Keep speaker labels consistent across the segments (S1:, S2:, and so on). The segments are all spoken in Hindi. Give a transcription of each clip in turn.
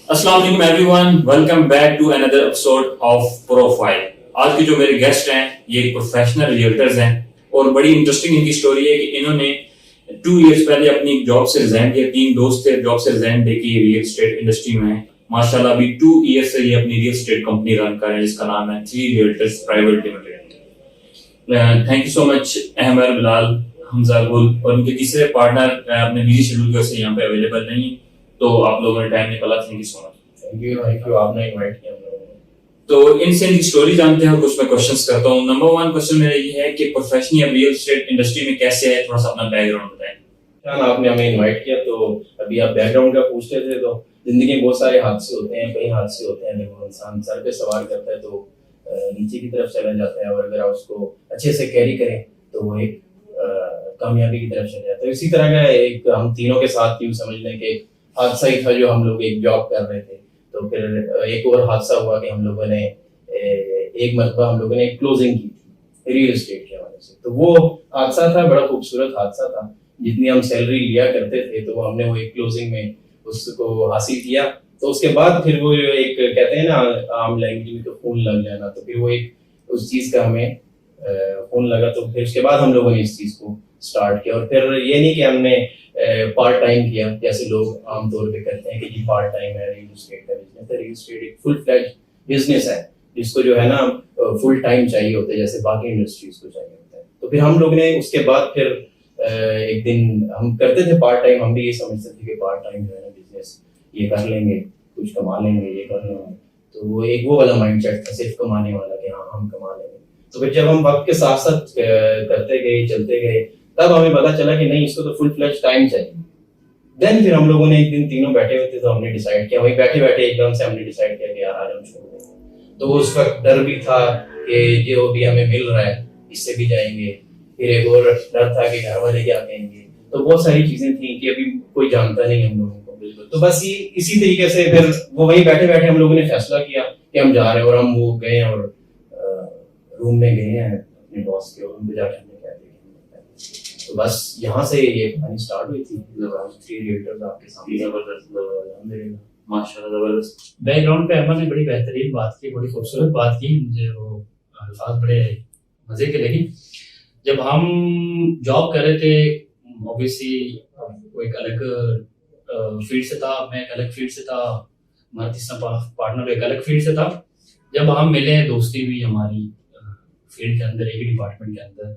S1: अस्सलाम वालेकुम everyone, welcome back to another episode of profile. आज के जो मेरे गेस्ट हैं ये प्रोफेशनल रियल्टर्स हैं और बड़ी इंटरेस्टिंग इनकी स्टोरी है कि इन्होंने 2 इयर्स पहले अपनी जॉब से रिजाइन किया। 3 दोस्त थे, जॉब से रिजाइन देके रियल एस्टेट इंडस्ट्री में है। माशाल्लाह अभी 2 इयर्स से ये अपनी रियल एस्टेट कंपनी रन कर रहे हैं जिसका नाम है 3 realtors private limited. Thank you so much Ahmed, Bilal, Hamza, Gul और उनके तीसरे पार्टनर अपने बिजी शेड्यूल की वजह से यहाँ पे अवेलेबल नहीं, तो आप लोगों ने टाइम निकाला, thank you so much.
S2: Thank you आपने इनवाइट किया हम लोगों को।
S1: तो इनसे इनकी स्टोरी जानते हैं और कुछ मैं क्वेश्चंस करता हूँ। नंबर 1 क्वेश्चन मेरा ये है कि प्रोफेशनली अब रियल एस्टेट इंडस्ट्री में कैसे है, थोड़ा सा अपना बैकग्राउंड बताएं।
S2: क्या ना, आपने हमें इनवाइट किया तो अभी आप बैकग्राउंड का पूछते थे। तो जिंदगी में बहुत सारे हादसे होते हैं, कई हादसे होते हैं। देखो, इंसान सर पे सवार करता है तो नीचे की तरफ चला जाता है, और अगर आप उसको अच्छे से कैरी करें तो वो एक कामयाबी की तरफ चला जाता है। इसी तरह का एक हम तीनों के साथ यूं समझ लें कि हादसा ही था। जो हम लोग एक जॉब कर रहे थे तो फिर एक और हादसा हुआ कि हम लोगों ने एक मरतबा हम लोगों ने एक क्लोजिंग की थी रियल एस्टेट के हवाले से। तो वो हादसा था, बड़ा खूबसूरत हादसा था। जितनी हम सैलरी लिया करते थे तो हमने वो एक क्लोजिंग में उसको हासिल किया। तो उसके बाद फिर वो एक कहते हैं ना आम लैंग्वेज में तो खून लग जाना, तो फिर वो एक उस चीज का हमें खून लगा। तो फिर उसके बाद हम लोगों ने इस चीज को स्टार्ट किया। और फिर ये नहीं कि हमने पार्ट टाइम किया जैसे लोग आमतौर पे करते हैं कि जी पार्ट टाइम है रियल एस्टेट का बिजनेस है। रियल एस्टेट एक फुल फ्लैज बिजनेस है जिसको जो है ना फुल टाइम चाहिए होता है जैसे बाकी इंडस्ट्रीज को चाहिए होता है। तो फिर हम लोग ने उसके बाद फिर एक दिन हम करते थे पार्ट टाइम। हम भी ये समझते थे कि पार्ट टाइम जो है ना बिजनेस ये कर लेंगे, कुछ कमा लेंगे, ये कर लेंगे। तो वो एक वो वाला माइंडसेट था, सिर्फ कमाने वाला कि हाँ हम कमा लेंगे। तो फिर जब हम वक्त के साथ साथ करते गए, चलते गए, तब हमें पता चला कि नहीं, इसको तो फुल फ्लैश टाइम चाहिए। देन फिर हम लोगों ने एक दिन तीनों बैठे हुए थे तो हमने डिसाइड किया, वही बैठे बैठे एकदम से हमने डिसाइड किया कि यार आज हम छोड़ दें। तो उस वक्त डर भी था कि जो भी हमें मिल रहा है इससे भी जाएंगे। फिर एक और डर था कि घर वाले क्या कहेंगे। तो बहुत सारी चीजें थी कि अभी कोई जानता नहीं हम लोगों को बिल्कुल। तो बस ये इसी तरीके से फिर वो वहीं बैठे बैठे हम लोगों ने फैसला किया कि हम जा रहे हैं। और हम वो गए और रूम में गए हैं अपने बॉस के, और उनको जाके हमने कह दिया। तो बस यहाँ से ये कहानी स्टार्ट हुई थी। 3 रियल्टर्स आपके सामने।
S1: जबरदस्त,
S2: अल्हम्दुलिल्लाह,
S1: माशाल्लाह, जबरदस्त।
S3: बैकग्राउंड पे अमन ने बड़ी बेहतरीन बात की, बड़ी खूबसूरत बात की। मुझे वो अल्फाज बड़े मजे के लगे। जब हम जॉब कर रहे थे, ऑब्वियसली वो एक अलग फील्ड से था, मैं एक अलग फील्ड से था, हमारा तीसरा पार्टनर एक अलग फील्ड से था। जब हम मिले, दोस्ती भी हमारी फील्ड के अंदर, एक ही डिपार्टमेंट के अंदर।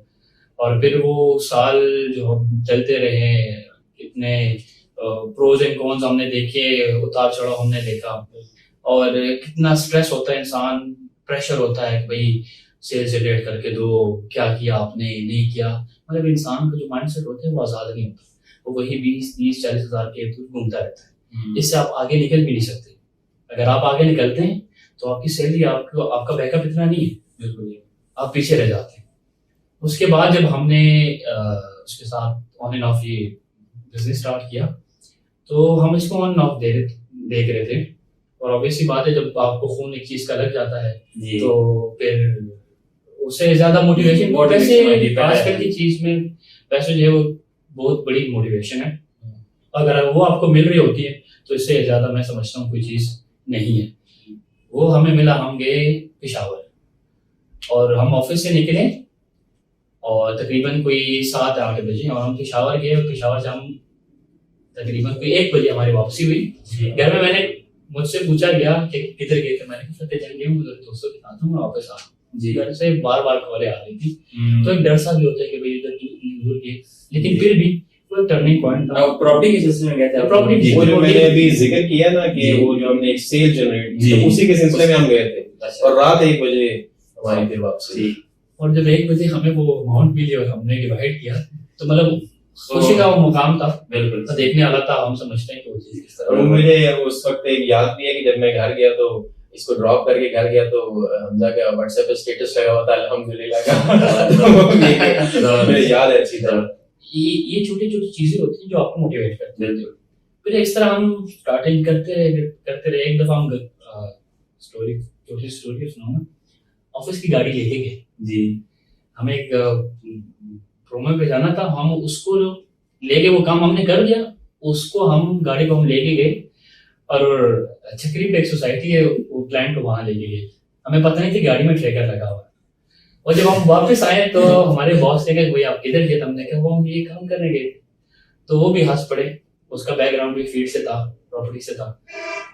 S3: और फिर वो साल जो हम चलते रहे, कितने प्रोज एंड कॉन्स हमने देखे, उतार चढ़ाव हमने देखा। और कितना स्ट्रेस होता है इंसान, प्रेशर होता है कि भाई सेल्स रिलेट करके दो, क्या किया आपने, नहीं किया। मतलब इंसान का जो माइंडसेट होता है वो आज़ाद नहीं होता, वो वही 20-30-40 हज़ार के घूमता रहता है। इससे आप आगे निकल भी नहीं सकते। अगर आप आगे निकलते हैं तो आपकी सैलरी, आपको आपका बैकअप इतना नहीं है, बिल्कुल आप पीछे रह जाते हैं। उसके बाद जब हमने उसके साथ ऑन एंड ऑफ ये बिजनेस स्टार्ट किया, तो हम इसको ऑन एंड ऑफ देख रहे थे। और ऑब्वियसली बात है, जब आपको खून एक चीज का लग जाता है तो फिर उससे ज्यादा मोटिवेशन, आजकल की चीज में पैसे जो है वो बहुत बड़ी मोटिवेशन है। अगर वो आपको मिल रही होती है तो इससे ज्यादा मैं समझता हूँ कोई चीज नहीं है। वो हमें मिला, हम गए पेशावर और हम ऑफिस से निकले और तकरीबन कोई 7-8 बजे, और हम पेशावर गए। और पेशावर से हम तकरीबन कोई 1 बजे हमारी वापसी हुई। घर में मैंने मुझसे पूछा गया कि किधर गए थे, मैंने कहा सत्य गए हूँ उधर दोस्तों के साथ हूँ, मैं वापस आ रहा हूँ। घर से बार बार कॉलें आ रही थी, तो एक डर सा भी होता है कि भाई इधर दूर गए, लेकिन फिर भी वो टर्निंग पॉइंट था।
S1: प्रॉपर्टी के सिलसिले में गए थे?
S3: प्रॉपर्टी
S2: वो जो मैंने अभी जिक्र किया ना कि वो जो हमने एक सेल जनरेट की, तो उसी के सिलसिले में हम गए थे। और रात 1 बजे हमारी फिर वापसी।
S3: और जब 1 बजे हमें वो अमाउंट मिली और हमने डिवाइड किया, तो मतलब खुशी का वो मुकाम था, बिल्कुल तो देखने वाला था। हम समझते हैं कि वो चीज किस तरह।
S2: और मुझे उस वक्त एक याद भी है कि जब मैं घर गया तो इसको ड्रॉप करके घर गया तो हमजा का व्हाट्सएप पे स्टेटस लगा हुआ था अल्हम्दुलिल्लाह का। मुझे याद है अच्छी तरह।
S3: ये छोटी छोटी चीजें होती हैं जो आपको मोटिवेट करती हैं। फिर इस तरह हम स्टार्टिंग करते रहे। एक दफा हम छोटी स्टोरी सुनाऊंगा। ऑफिस की गाड़ी लेके गए जी, हमें एक प्रोमो पे जाना था। हम उसको लेके वो काम हमने कर दिया, उसको हम गाड़ी को हम लेके गए और चक्री पे एक सोसाइटी है, वो क्लाइंट को वहां लेके गए, हमें पता नहीं थी गाड़ी में ट्रैकर लगा हुआ है। और जब हम वापस आए तो हमारे बॉस ने कहा भाई आप किधर गए, हमने कहा वो हम ये काम करने गए, तो वो भी हंस पड़े, उसका बैकग्राउंड भी फील्ड से था, प्रॉपर्टी से था।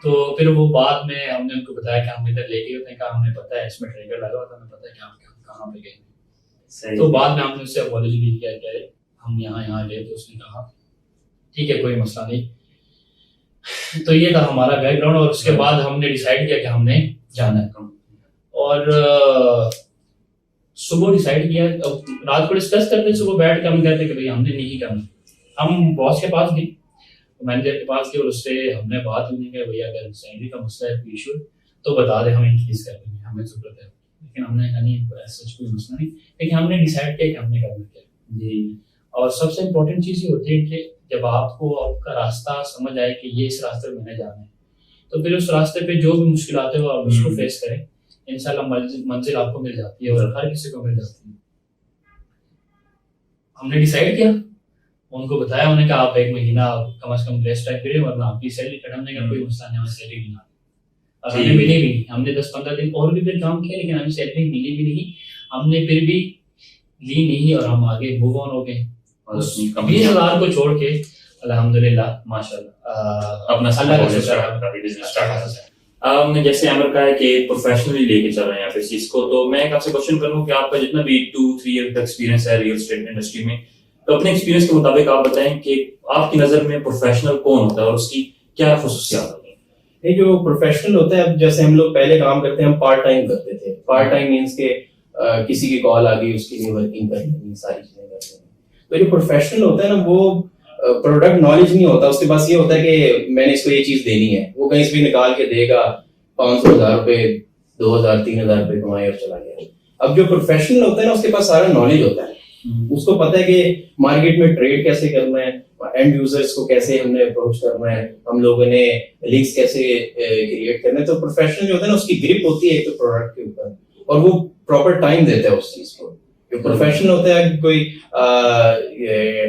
S3: तो फिर वो बाद में हमने उनको बताया कि हम इधर लेके होते हैं, कहा हमें पता है इसमें ट्रैकर लगा हुआ था, हमें पता है कि हम कहाँ पे गए। तो बाद में हमने उससे अपॉलॉजी भी किया कि हम यहाँ गए, तो उसने कहा ठीक है कोई मसला नहीं। तो ये था हमारा बैकग्राउंड, और उसके बाद हमने डिसाइड किया कि हमने जाना है, और सुबह डिसाइड किया, रात को डिस्कस करते, सुबह बैठ के हम कहते कि भाई हमने नहीं करना। हम बॉस के पास गए, मैनेजर के पास गए, और उससे हमने बात करने के भैया अगर सैलरी का मसला है, कोई इशू तो बता दे, हम इंक्रीज कर देंगे, हमें जरूरत है। लेकिन हमने कहा नहीं सच कोई मसला नहीं, लेकिन हमने डिसाइड किया कि हमने करना क्या जी। और सबसे इम्पोर्टेंट चीज़ ये होती है कि जब आपको आपका रास्ता समझ आए कि ये इस रास्ते में मैंने जाना है, तो फिर उस रास्ते पे जो भी मुश्किलात है वो आप उसको फेस करें, इंशाल्लाह मंजिल आपको मिल जाती है, और हर किसी को मिल जाती है। हमने डिसाइड किया, उनको बताया, उन्होंने कहा आप 1 महीना कम से कम रेस्ट टाइम करिए, वरना आपकी सैलरी कट। हमने कहा कोई मसला नहीं, हमें सैलरी नहीं आती, और हमें मिली भी नहीं। हमने 10-15 दिन और भी फिर काम किया, लेकिन हमें सैलरी मिली भी नहीं, हमने फिर भी ली नहीं, और हम आगे मूव ऑन हो गए। और 20,000 को छोड़ के अल्हम्दुलिल्लाह माशाल्लाह अपना अल्लाह का शुक्र है बिजनेस स्टार्ट।
S1: आपने जैसे अमर कहा है कि प्रोफेशनली लेके चल रहे हैं आप इस चीज को, तो मैं एक आपसे क्वेश्चन करूं कि आपका जितना भी 2-3 ईयर का एक्सपीरियंस है रियल एस्टेट इंडस्ट्री में, तो अपने एक्सपीरियंस के मुताबिक आप बताएं कि आपकी नजर में प्रोफेशनल कौन होता है और उसकी क्या खुसूसियात होती है?
S2: ये जो प्रोफेशनल होता है, अब जैसे हम लोग पहले काम करते हैं, हम पार्ट टाइम करते थे। पार्ट टाइम मीन्स के किसी की कॉल आ गई, उसकी लिए वर्किंग करनी, सारी चीजें करते हैं। तो जो प्रोफेशनल होता है ना, वो प्रोडक्ट नॉलेज नहीं होता उसके पास, ये होता है कि मैंने इसको ये चीज देनी है, वो कहीं से भी निकाल के देगा, 500,000 रुपए, 2,000, 3,000 रुपए कमाए और चला गया। अब जो प्रोफेशनल होता है ना, उसके पास सारा नॉलेज होता है, उसको पता है कि मार्केट में ट्रेड कैसे करना है, एंड यूजर्स को कैसे हमने अप्रोच करना है, हम लोगों ने लीड्स कैसे क्रिएट करना है। तो प्रोफेशनल जो होता है ना, उसकी ग्रिप होती है एक तो प्रोडक्ट के ऊपर, और वो प्रॉपर टाइम देता है उस चीज को। जो प्रोफेशनल होता है, कोई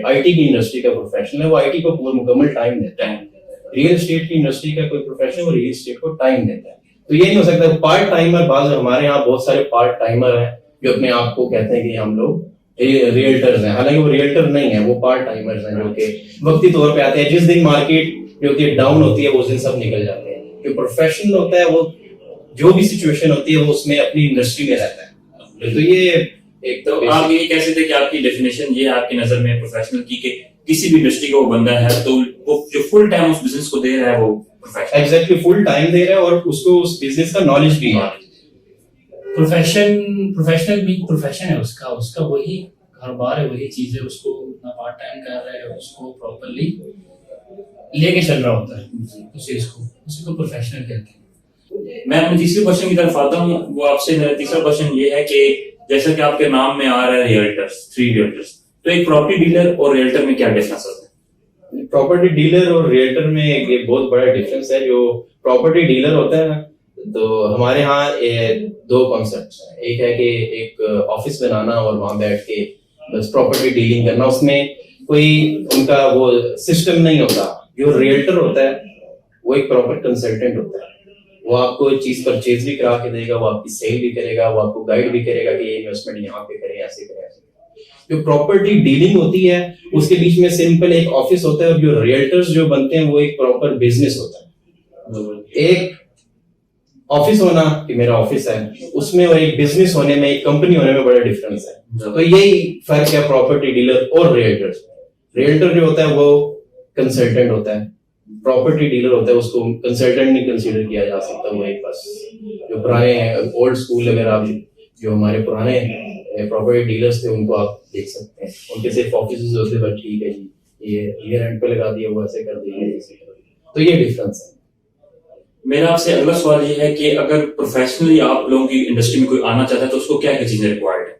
S2: आईटी की इंडस्ट्री का प्रोफेशनल है, वो आईटी को पूरा मुकम्मल टाइम देता है। रियल एस्टेट की इंडस्ट्री का कोई प्रोफेशनल, वो रियल एस्टेट को टाइम देता है। तो ये नहीं हो सकता पार्ट टाइमर। बाज हमारे यहाँ बहुत सारे पार्ट टाइमर हैं जो अपने आप को कहते हैं कि हम लोग रियल्टर्स हैं, हालांकि वो रियल्टर नहीं है, वो पार्ट टाइमर्स हैं जो कि वक्ती तौर पे आते हैं। जिस दिन मार्केट जो होती है डाउन होती है, उस दिन सब निकल जाते हैं। जो प्रोफेशनल होता है, वो जो भी सिचुएशन होती है, वो उसमें अपनी इंडस्ट्री में रहता है। तो ये एक
S1: तो आप ये कह सकते हैं कि आपकी डेफिनेशन ये आपकी नजर में प्रोफेशनल की कि किसी भी इंडस्ट्री का वो बंदा है, तो वो जो फुल टाइम उस बिजनेस को दे रहा है, वो प्रोफेशनल
S2: एग्जैक्टली फुल टाइम दे रहा है, और उसको उस बिजनेस का नॉलेज भी है।
S3: प्रोफेशनल मीन प्रोफेशन है उसका वही कारोबार है, वही चीज है, उसको अपना पार्ट टाइम कर रहा है, उसको प्रॉपर्ली लेके चल रहा होता है उसी को प्रोफेशनल कहते हैं।
S1: मैं अपने तीसरे क्वेश्चन की तरफ आता हूँ। वो आपसे मेरा तीसरा क्वेश्चन ये है कि जैसा कि आपके नाम में आ रहा है रियल्टर्स, 3 रियल्टर्स, तो एक प्रॉपर्टी डीलर और रियल्टर में क्या डिफरेंस होता है?
S2: प्रॉपर्टी डीलर और रियल्टर में एक बहुत बड़ा डिफरेंस है। जो प्रॉपर्टी डीलर होता है, तो हमारे यहाँ 2 कॉन्सेप्ट्स हैं। एक है कि एक ऑफिस बनाना और वहां बैठ के बस प्रॉपर्टी डीलिंग करना, उसमें कोई उनका वो सिस्टम नहीं होता। जो रियल्टर होता है, वो एक प्रॉपर कंसल्टेंट होता है, वो आपको चीज परचेज भी करा के देगा, वो आपकी सेल भी करेगा, वो आपको गाइड भी करेगा कि ये इन्वेस्टमेंट यहाँ पे करें, ऐसे करें, ऐसे करें। जो प्रॉपर्टी डीलिंग होती है, उसके बीच में सिंपल एक ऑफिस होता है, और जो रियल्टर्स जो बनते हैं, वो एक प्रॉपर बिजनेस होता है। एक ऑफिस होना कि मेरा ऑफिस है, उसमें और एक बिजनेस होने में, एक कंपनी होने में बड़ा डिफरेंस है। तो यही फर्क है प्रॉपर्टी डीलर और रियल्टर्स। रियल्टर जो होता है वो कंसल्टेंट होता है, प्रॉपर्टी डीलर होता है उसको कंसल्टेंट नहीं कंसीडर किया जा सकता। वो एक बस जो पुराने ओल्ड स्कूल, अगर आप जो हमारे पुराने प्रॉपर्टी डीलर्स थे उनको आप देख सकते हैं, उनके सिर्फ ऑफिस होते हैं, ठीक है जी ये रेंट पे लगा दिया, वो ऐसे कर दिया, ऐसे कर दिया। तो ये डिफरेंस है।
S1: मेरा आपसे अगला सवाल ये है कि अगर प्रोफेशनली आप लोगों की इंडस्ट्री में कोई आना चाहता है, तो उसको क्या क्या चीजें रिक्वायर्ड है?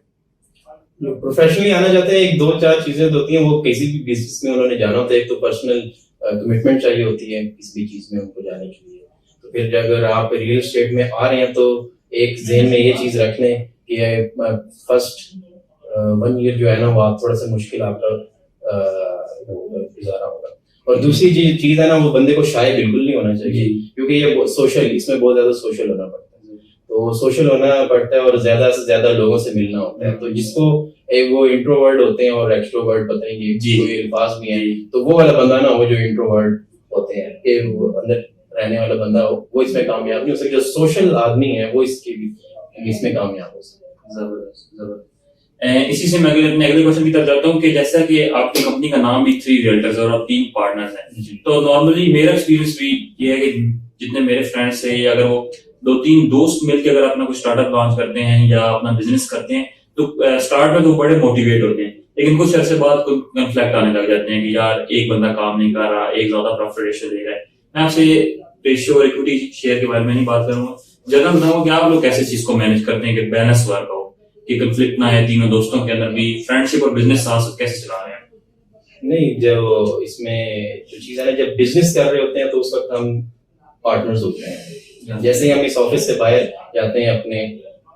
S2: प्रोफेशनली आना चाहते हैं, 1-2-4 चीजें होती हैं। वो किसी भी बिजनेस में उन्होंने जाना होता है, एक तो पर्सनल कमिटमेंट चाहिए होती है किसी भी चीज में उनको जाने के लिए। तो फिर अगर आप रियल एस्टेट में आ रहे हैं, तो एक ज़हन में ये चीज रख लें कि फर्स्ट 1 ईयर जो है ना, वो आप थोड़ा सा मुश्किल आपका गुजारा होगा। और दूसरी चीज है ना, वो बंदे को शाय बिल्कुल नहीं होना चाहिए, क्योंकि ये सोशल, इसमें बहुत ज्यादा सोशल होना पड़ता है। तो सोशल होना पड़ता है और ज्यादा से ज्यादा लोगों से मिलना होता है। तो जिसको एक वो इंट्रोवर्ट होते हैं और एक्सट्रोवर्ट पता नहीं कोई अल्फाज भी है, तो वो वाला बंदा ना, वो जो इंट्रोवर्ट होते हैं कि वो अंदर रहने वाला बंदा हो, वो इसमें कामयाब नहीं हो सकता। जो सोशल आदमी है वो इसमें कामयाब हो सकता है।
S1: जबरदस्त। इसी से मैं अगले क्वेश्चन की तरफ जाता हूँ कि जैसा कि आपकी कंपनी का नाम भी 3 रियल्टर्स और आप 3 पार्टनर्स हैं, तो नॉर्मली मेरा एक्सपीरियंस भी ये है कि जितने मेरे फ्रेंड्स है, या अगर वो 2-3 दोस्त मिलकर अगर अपना कोई स्टार्टअप लॉन्च करते हैं या अपना बिजनेस करते हैं, तो स्टार्ट में तो बड़े मोटिवेट होते हैं, लेकिन कुछ अरसे बाद कोई कंफ्लिक्ट आने लग जाते हैं कि यार एक बंदा काम नहीं कर रहा, एक ज्यादा प्रॉफिट रेशियो दे रहा है। मैं आपसे रेशियो और इक्विटी शेयर के बारे में नहीं बात करूंगा, जगह बताऊंगा कि आप लोग कैसे चीज को मैनेज करते हैं कि बैलेंस वर्क हो, कि कंफ्लिक्ट ना है तीनों दोस्तों के अंदर भी, फ्रेंडशिप और बिजनेस साथ साथ कैसे चला रहे हैं?
S2: नहीं, जब इसमें जो चीज है ना, जब बिजनेस कर रहे होते हैं तो उस वक्त हम पार्टनर्स होते हैं। जैसे ही हम इस ऑफिस से बाहर जाते हैं, अपने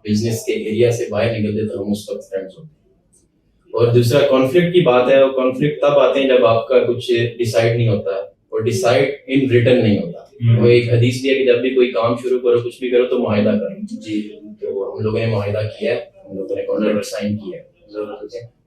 S2: बिजनेस के एरिया से बाहर निकलते, तो हम उस वक्त फ्रेंड्स होते हैं। और दूसरा कॉन्फ्लिक्ट की बात है, और कॉन्फ्लिक्ट तब आते हैं जब आपका कुछ डिसाइड नहीं होता और डिसाइड इन रिटर्न नहीं होता। वो एक हदीस भी है कि जब भी कोई काम शुरू करो, कुछ भी करो, तो मुआहिदा करो। जी, तो हम लोगों ने मुआहिदा किया है, हम लोगों ने कॉन्ट्रैक्ट साइन किया है।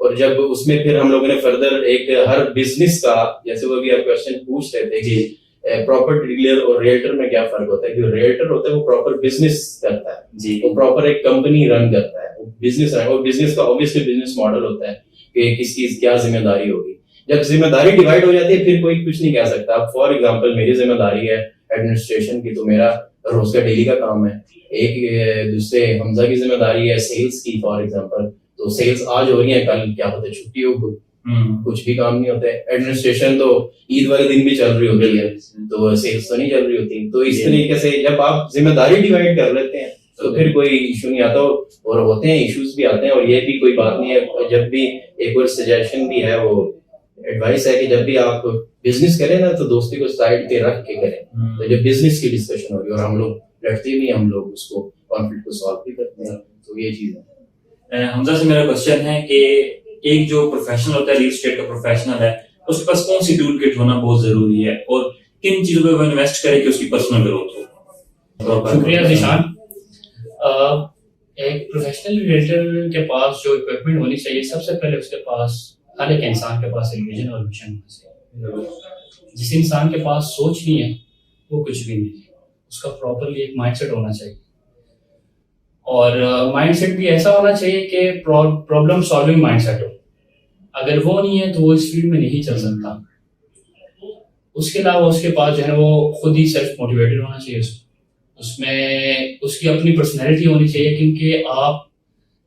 S2: और जब उसमें फिर हम लोगों ने फर्दर एक हर बिजनेस का, जैसे वो भी आप क्वेश्चन पूछ रहे थे कि प्रॉपर्टी डीलर और रियल्टर में क्या फर्क होता है, जो रियल्टर होता है वो प्रॉपर बिजनेस करता है जी, वो प्रॉपर एक कंपनी रन करता है, वो बिजनेस रन, और बिजनेस का ऑब्वियसली बिजनेस मॉडल होता है कि किसकी क्या जिम्मेदारी होगी। जब जिम्मेदारी डिवाइड हो जाती है, फिर कोई कुछ नहीं कह सकता। अब फॉर एग्जांपल मेरी जिम्मेदारी है एडमिनिस्ट्रेशन की, तो मेरा रोज का डेली का काम है। एक दूसरे हमजा की जिम्मेदारी है सेल्स की, फॉर एग्जांपल, तो सेल्स आज हो रही है, कल क्या पता छुट्टी हो, कुछ भी काम नहीं होता है। एडमिनिस्ट्रेशन तो ईद वाले दिन भी चल रही होती है, तो सेल्स तो नहीं चल रही होती। तो इस तरीके से जब आप जिम्मेदारी डिवाइड कर लेते हैं तो फिर कोई इशू नहीं आता। और होते हैं इश्यूज भी आते हैं, और ये भी कोई बात नहीं है। जब भी एक और सजेशन भी है, वो एडवाइस है कि जब भी आप बिजनेस करें ना, तो दोस्ती को साइड पे रख के करें। तो जब बिजनेस की डिस्कशन होगी, और हम लोग लड़ते भी, हम लोग उसको कॉन्फ्लिक्ट को सॉल्व भी करते हैं, तो ये चीज है।
S1: हमजा से मेरा क्वेश्चन है कि एक जो प्रोफेशनल होता है, रियल एस्टेट का प्रोफेशनल है, उसके पास कौन सी टूल किट होना बहुत जरूरी है, और किन चीजों पे वो इन्वेस्ट करे कि उसकी पर्सनल ग्रोथ हो?
S3: शुक्रिया जिशान। एक प्रोफेशनल रियल्टर के पास जो इक्विपमेंट होनी चाहिए, सबसे पहले उसके पास, हर एक इंसान के पास एक विजन और मिशन होना चाहिए। जिस इंसान के पास सोच नहीं है वो कुछ भी नहीं है। उसका प्रॉपरली एक माइंडसेट होना चाहिए, और माइंडसेट भी ऐसा होना चाहिए कि प्रॉब्लम सॉल्विंग माइंडसेट हो। अगर वो नहीं है तो वो इस फील्ड में नहीं चल सकता। उसके अलावा उसके पास जो है वो खुद ही सेल्फ मोटिवेटेड होना चाहिए। उसमें उसकी अपनी पर्सनैलिटी होनी चाहिए, क्योंकि आप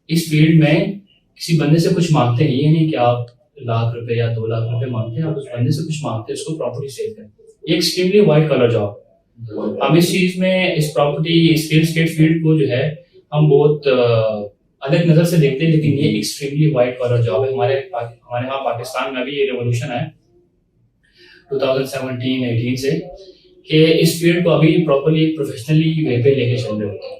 S3: इस फील्ड में किसी बंदे से कुछ मांगते हैं, ये नहीं कि आप ₹1,00,000 या ₹2,00,000 मांगते हैं, आप उस बंदे से कुछ मांगते हैं उसको प्रॉपर्टी सेल करें। ये एक्सट्रीमली वाइट कॉलर जॉब। हम इस चीज में, इस प्रॉपर्टी, इस रियल एस्टेट फील्ड को जो है हम बहुत अलग नजर से देखते हैं, लेकिन ये एक्सट्रीमली वाइट कॉलर जॉब है। हमारे यहाँ पाकिस्तान में भी ये रेवोल्यूशन है 2017-18 से, कि इस फील्ड को अभी प्रॉपर्ली एक प्रोफेशनली वे पे लेके चल रहे होते हैं।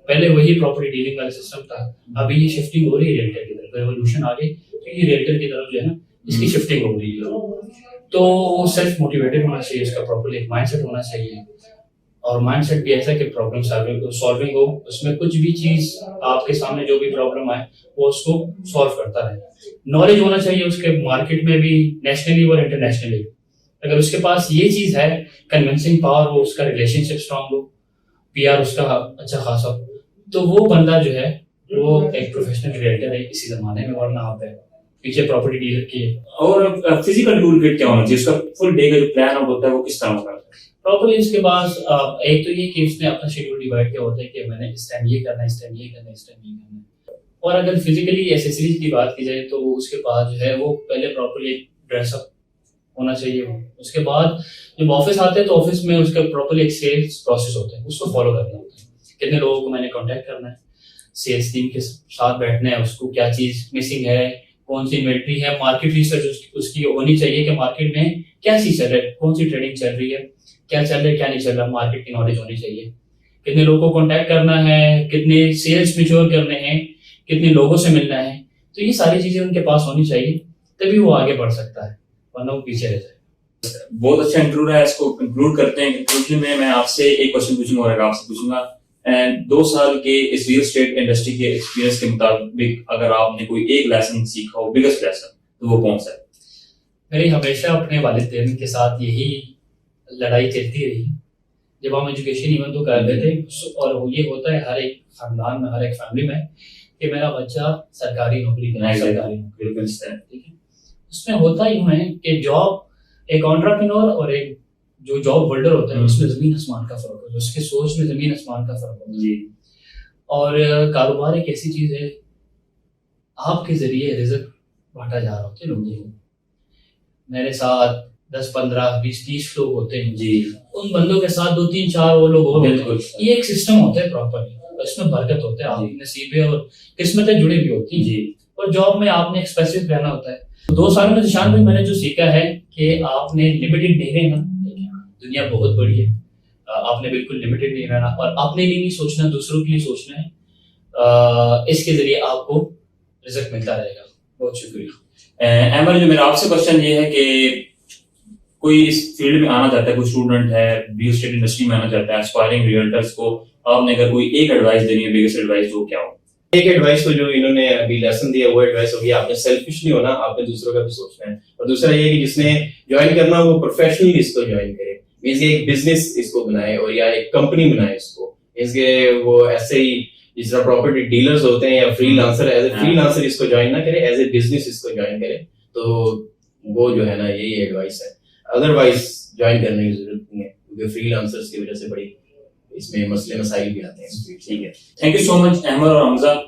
S3: पहले वही प्रॉपर्टी डीलिंग वाला सिस्टम था, अभी ये शिफ्टिंग हो रही है रियल्टर की तरफ। रेवोल्यूशन आ गई, तो ये रियल्टर की तरफ जो है ना, इसकी शिफ्टिंग हो रही है। तो सेल्फ मोटिवेटेड होना चाहिए, इसका प्रॉपर्ली एक माइंडसेट होना चाहिए, और माइंडसेट भी ऐसा कि प्रॉब्लम सॉल्विंग हो। उसमें कुछ भी चीज आपके सामने जो भी प्रॉब्लम आए वो उसको सॉल्व करता रहे। नॉलेज होना चाहिए उसके मार्केट में भी, नेशनली और इंटरनेशनली। अगर उसके पास ये चीज है, कन्विंसिंग पावर हो, उसका रिलेशनशिप स्ट्रांग हो, पीआर उसका अच्छा खासा हो, तो वो बंदा जो है वो एक प्रोफेशनल रियल्टर है इसी जमाने में। वरना आप है पीछे प्रॉपर्टी डीलर की।
S1: और फिजिकल टूल किट क्या होना चाहिए, उसका फुल डे का जो प्लान आउट होता है वो किस तरह होगा?
S3: प्रॉपर्ली इसके पास एक तो ये कि उसने अपना शेड्यूल डिवाइड किया होता है कि मैंने इस टाइम ये करना है, इस टाइम ये करना है, इस टाइम ये करना है। और अगर फिजिकली एसेसरीज की बात की जाए तो उसके पास जो है वो पहले प्रॉपर्ली ड्रेसअप होना चाहिए। उसके बाद जब ऑफिस आते हैं तो ऑफिस में उसका प्रॉपर्ली एक सेल्स प्रोसेस होता है, उसको फॉलो करना होता है। कितने लोगों को मैंने कांटेक्ट करना है, सेल्स टीम के साथ बैठना है, उसको क्या चीज मिसिंग है, कौन सी इन्वेंट्री है, मार्केट रिसर्च उसकी होनी चाहिए कि मार्केट में क्या चीज चल रहा है, कौन सी ट्रेडिंग चल रही है, क्या चल रहा है क्या नहीं चल रहा, मार्केट की नॉलेज होनी चाहिए। कितने लोगों को कांटेक्ट करना है, कितने सेल्स मैच्योर करने हैं, कितने लोगों से मिलना है, तो ये सारी चीजें उनके पास होनी चाहिए, तभी वो आगे बढ़ सकता है, वरना वो पीछे रह जाए।
S1: बहुत अच्छा इंटरव्यू रहा है, इसको कंक्लूड करते हैं। कंक्लूजन में मैं आपसे एक क्वेश्चन पूछूंगा और आपसे पूछूंगा, एंड 2 साल के इस रियल एस्टेट इंडस्ट्री के एक्सपीरियंस के मुताबिक अगर आपने कोई एक लेसन सीखा हो, बिगेस्ट लेसन, तो वो कौन सा है?
S3: मेरी हमेशा अपने वालिदैन के साथ यही लड़ाई चलती रही जब हम एजुकेशन इवन तो कर रहे थे, और वो ये होता है हर एक खानदान में, हर एक फैमिली में, कि मेरा बच्चा सरकारी नौकरी करे, सरकारी नौकरी।
S1: बिल्कुल सही।
S3: ठीक है, उसमें होता यूं है कि जॉब एक एंटरप्रेन्योर और एक जो जॉब होल्डर होता है उसमें जमीन आसमान का फर्क होता है, उसके सोच में जमीन आसमान का फर्क होता है
S1: जी।
S3: और कारोबार एक ऐसी चीज है, आपके जरिए रिजक बांटा जा रहा होता है लोगों को। मेरे साथ 10, 15, 20, 30 लोग होते हैं
S1: जी,
S3: उन बंदों के साथ 2, 3, 4 वो लोग और होते हैं।
S1: बिल्कुल।
S3: ये एक सिस्टम होता है प्रॉपर, इसमें बरकत होता है, आपकी नसीबें और किस्मतें जुड़ी हुई होती हैं।
S1: जी,
S3: और जॉब में आपने एक स्पेसिफिक रहना होता है। 2 साल में निशान भाई मैंने जो सीखा है कि आपने लिमिटेड नहीं रहना, दुनिया बहुत बड़ी है, आपने बिल्कुल लिमिटेड नहीं रहना और अपने लिए नहीं सोचना, दूसरों के लिए सोचना है। इसके जरिए आपको रिजल्ट मिलता रहेगा। बहुत शुक्रिया।
S1: एमर, जो मेरा आपसे क्वेश्चन ये है कि कोई इस फील्ड में आना चाहता है, कोई स्टूडेंट है रियल एस्टेट इंडस्ट्री में आना चाहता है, एस्पायरिंग रियल्टर्स को आपने अगर कोई एक एडवाइस देनी है, बिगेस्ट एडवाइस, तो क्या हो?
S2: एक एडवाइस तो जो इन्होंने अभी लेसन दिया वो एडवाइस होगी, आपने सेल्फिश नहीं होना, आपने दूसरों का भी सोचना है। और दूसरा ये है कि जिसने ज्वाइन करना वो प्रोफेशनली इसको ज्वाइन करे, मींस एक बिजनेस इसको बनाए और या एक कंपनी बनाए इसको। इसके वो ऐसे ही जिस तरह प्रॉपर्टी डीलर्स होते हैं या फ्रीलांसर, एज ए फ्रीलांसर इसको ज्वाइन ना करे, एज ए बिजनेस इसको ज्वाइन करे। तो वो जो है ना यही एडवाइस है, अदरवाइज ज्वाइन करने की जरूरत नहीं है, क्योंकि फ्रीलांसर्स की वजह से बड़ी इसमें मसले मसाइल भी आते हैं।
S1: ठीक है, thank you so much Ahmed और हमजा।